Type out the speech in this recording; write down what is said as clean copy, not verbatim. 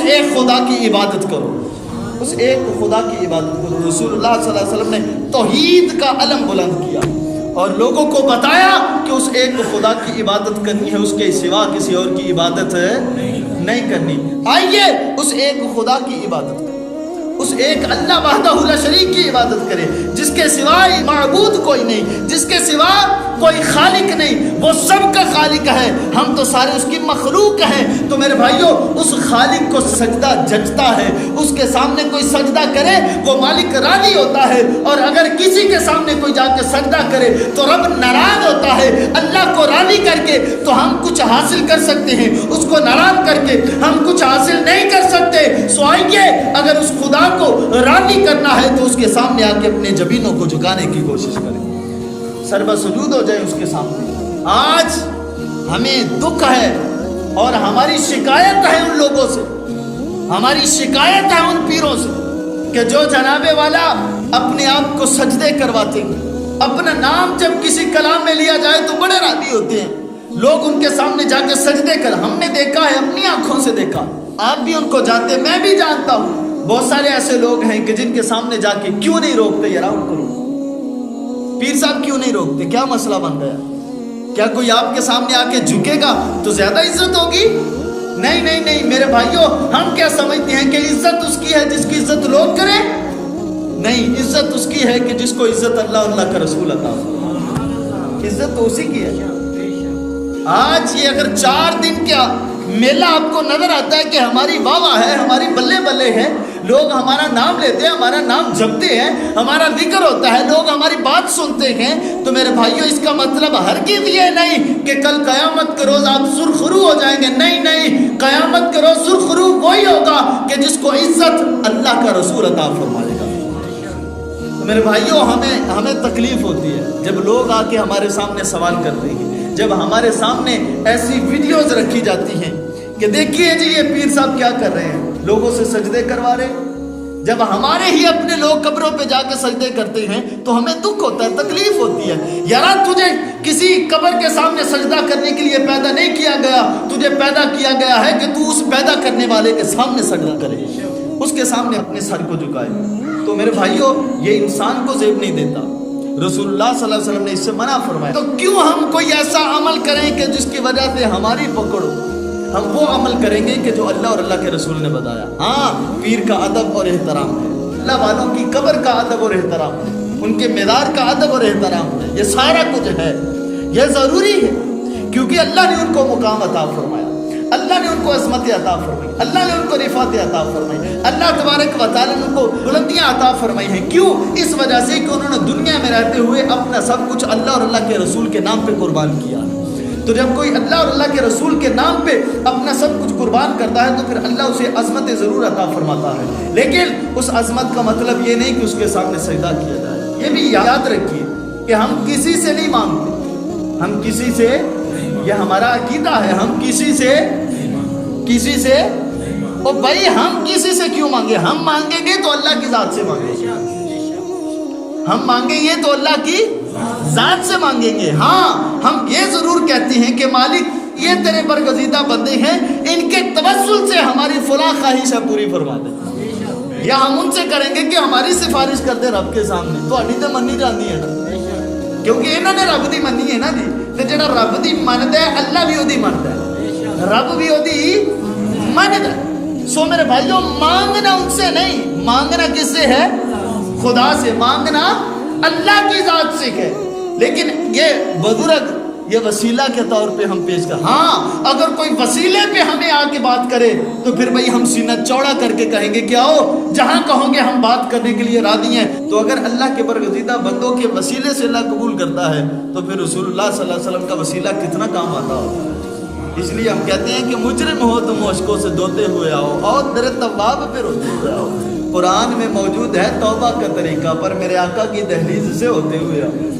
ایک خدا کی عبادت کرو، اس ایک خدا کی عبادت کرو۔ رسول اللہ صلی اللہ علیہ وسلم نے توحید کا علم بلند کیا اور لوگوں کو بتایا کہ اس ایک خدا کی عبادت کرنی ہے، اس کے سوا کسی اور کی عبادت نہیں کرنی۔ آئیے اس ایک خدا کی عبادت کریں، اس ایک اللہ وحدہ لا شریک کی عبادت کرے، جس کے سوا معبود کوئی نہیں، جس کے سوا کوئی خالق نہیں، وہ سب کا خالق ہے، ہم تو سارے اس کی مخلوق ہیں۔ تو میرے بھائیوں، اس خالق کو سجدہ جچتا ہے، اس کے سامنے کوئی سجدہ کرے وہ مالک راضی ہوتا ہے، اور اگر کسی کے سامنے کوئی جا کے سجدہ کرے تو رب ناراض ہوتا ہے۔ اللہ کو راضی کر کے تو ہم کچھ حاصل کر سکتے ہیں، اس کو ناراض کر کے ہم کچھ حاصل نہیں کر سکتے۔ سو آئیے اگر اس خدا کو راضی کرنا ہے تو اس کے سامنے آ کے اپنے جبینوں کو جھکانے کی کوشش کریں، سر بسجود ہو جائے اس کے سامنے۔ آج ہمیں دکھ ہے اور ہماری شکایت ہے ان لوگوں سے، ہماری شکایت ہے ان پیروں سے کہ جو جناب والا اپنے آپ کو سجدے کرواتے ہیں، اپنا نام جب کسی کلام میں لیا جائے تو بڑے راضی ہوتے ہیں، لوگ ان کے سامنے جا کے سجدے کر، ہم نے دیکھا ہے، اپنی آنکھوں سے دیکھا، آپ بھی ان کو جانتے ہیں، میں بھی جانتا ہوں۔ بہت سارے ایسے لوگ ہیں کہ جن کے سامنے جا کے کیوں نہیں روکتے، یار ان کو پیر صاحب کیوں نہیں روکتے، کیا مسئلہ بن گیا؟ کیا کوئی آپ کے سامنے آ کے جھکے گا تو زیادہ عزت ہوگی؟ نہیں نہیں نہیں میرے بھائیوں، ہم کیا سمجھتے ہیں کہ عزت اس کی ہے جس کی عزت لوگ کریں؟ نہیں، عزت اس کی ہے کہ جس کو عزت اللہ اور اللہ کا رسول عطا فرمائے، عزت تو اسی کی ہے۔ آج یہ اگر 4 دن کا میلہ آپ کو نظر آتا ہے کہ ہماری واہ واہ ہے، ہماری بلے بلے ہے، لوگ ہمارا نام لیتے ہیں، ہمارا نام جپتے ہیں، ہمارا ذکر ہوتا ہے، لوگ ہماری بات سنتے ہیں، تو میرے بھائیوں اس کا مطلب ہرگز یہ نہیں کہ کل قیامت کے روز آپ سرخرو ہو جائیں گے۔ نہیں نہیں، قیامت کے روز سرخرو وہی ہوگا کہ جس کو عزت اللہ کا رسول عطا فرمائے گا۔ تو میرے بھائیوں، ہمیں تکلیف ہوتی ہے جب لوگ آ کے ہمارے سامنے سوال کرتے ہیں، جب ہمارے سامنے ایسی ویڈیوز رکھی جاتی ہیں کہ دیکھیے جی یہ پیر صاحب کیا کر رہے ہیں، لوگوں سے سجدے کروا رہے ہیں۔ جب ہمارے ہی اپنے لوگ قبروں پہ جا کے سجدے کرتے ہیں تو ہمیں دکھ ہوتا ہے، تکلیف ہوتی ہے۔ یار تجھے کسی قبر کے سامنے سجدہ کرنے کے لیے پیدا نہیں کیا گیا، تجھے پیدا کیا گیا ہے کہ تو اس پیدا کرنے والے کے سامنے سجدہ کرے، اس کے سامنے اپنے سر کو جھکائے۔ تو میرے بھائیوں، یہ انسان کو زیب نہیں دیتا، رسول اللہ صلی اللہ علیہ وسلم نے اس سے منع فرمایا۔ تو کیوں ہم کوئی ایسا عمل کریں کہ جس کی وجہ سے ہماری پکڑ ہو؟ ہم وہ عمل کریں گے کہ جو اللہ اور اللہ کے رسول نے بتایا۔ ہاں، پیر کا ادب اور احترام ہے، اللہ والوں کی قبر کا ادب اور احترام ہے، ان کے مزار کا ادب اور احترام ہے، یہ سارا کچھ ہے، یہ ضروری ہے، کیونکہ اللہ نے ان کو مقام عطا فرمایا، اللہ نے ان کو عظمت عطا فرمائی، اللہ نے ان کو رفعت عطا فرمائی، اللہ تبارک و تعالیٰ نے ان کو بلندیاں عطا فرمائی ہیں۔ کیوں؟ اس وجہ سے کہ انہوں نے دنیا میں رہتے ہوئے اپنا سب کچھ اللہ اور اللہ کے رسول کے نام پہ قربان کیا۔ تو جب کوئی اللہ اور اللہ کے رسول کے نام پہ اپنا سب کچھ قربان کرتا ہے تو پھر اللہ اسے عظمت ضرور عطا فرماتا ہے، لیکن اس عظمت کا مطلب یہ نہیں کہ اس کے سامنے سجدہ کیا جائے۔ یہ بھی یاد رکھیے کہ ہم کسی سے نہیں مانگتے، ہم کسی سے، یہ ہمارا عقیدہ ہے، ہم کسی سے او بھائی ہم کسی سے کیوں مانگے؟ ہم مانگیں گے تو اللہ کی ذات سے مانگیں گے، ہم مانگیں گے تو اللہ کی ذات سے مانگیں گے۔ ہاں، ہم یہ ضرور کہتے ہیں کہ مالک یہ تیرے برگزیدہ بندے ہیں، ان کے توسل سے ہماری فلاں خواہشیں پوری فرما دے، یا ہم ان سے کریں گے کہ ہماری سفارش کر دے رب کے سامنے۔ تو اڈی تو منی جاتی ہے نا، کیونکہ انہوں نے رب دی منی ہے نا جی، تو جڑا رب دی مندا ہے اللہ بھی وہی مندا ہے، رب بھی وہی مندا ہے۔ سو میرے بھائیوں، مانگنا ان سے نہیں، مانگنا کس سے ہے؟ خدا سے، مانگنا اللہ کی ذات سے ہے، لیکن یہ بزرگ یہ وسیلہ کے طور پہ ہم پیش کر۔ ہاں، اگر کوئی وسیلے پہ ہمیں آ کے بات کرے تو پھر بھائی ہم سینہ چوڑا کر کے کہیں گے کہ آؤ، جہاں کہو گے ہم بات کرنے کے لیے راضی ہیں۔ تو اگر اللہ کے برگزیدہ بندوں کے وسیلے سے اللہ قبول کرتا ہے تو پھر رسول اللہ صلی اللہ علیہ وسلم کا وسیلہ کتنا کام آتا ہوگا۔ اس لیے ہم کہتے ہیں کہ مجرم ہو تو مشکوں سے دھوتے ہوئے آؤ، اور در تواب پہ روتے ہوئے آؤ۔ قرآن میں موجود ہے توبہ کا طریقہ، پر میرے آقا کی دہلیز سے ہوتے ہوئے آؤ۔